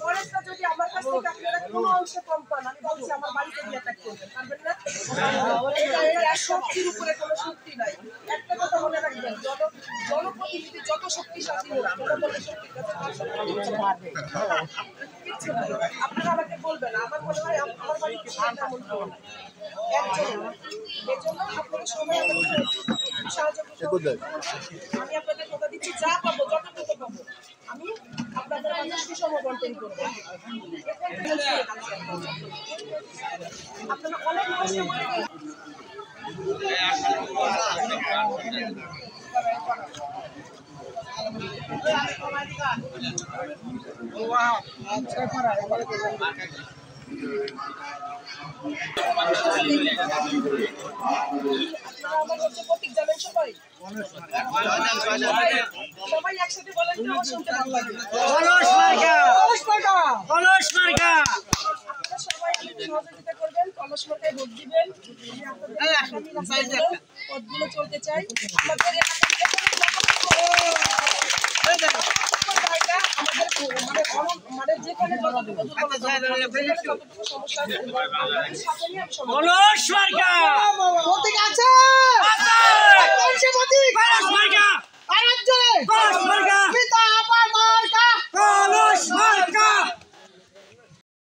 পরেরটা যদি আমার কাছ থেকে আপনারা কোনো অংশে কম পান, আমি বলছি আমার বাড়িতে গিয়ে অ্যাটাক করবেন, পারবেন না? এটা শক্তির উপরে কোনো শক্তি নাই। একটা কথা মনে রাখবেন, জনপ্রতিনিধি যত শক্তিশালী হোক, জনগণের শক্তির কাছে কিচ্ছু নাই। আপনারা আমাকে বলবেন, আমার মনে হয় আমার বাড়িতে তেমন কেউ নাই, একজন। এই জন্য আপনারা সবাই আমাকে সাহায্য করতে। আমি আপনাদের কথা দিচ্ছি, যা পাবো যতটুকু পাবো আমি আপনাদের মাঝে সুষম বন্টন করবো। আপনারা অনেক কষ্ট করে প্রতীক জানেন সবাই? সবাই একসাথে বলেন, আমার শুনতে ভালো লাগে। আপনারা সবাই সহযোগিতা করবেন, কলস মার্কায় ভোট দিবেন। পথগুলো চলতে চাই আমাদের মানে যেখানে যতটুকু সমস্যা আছে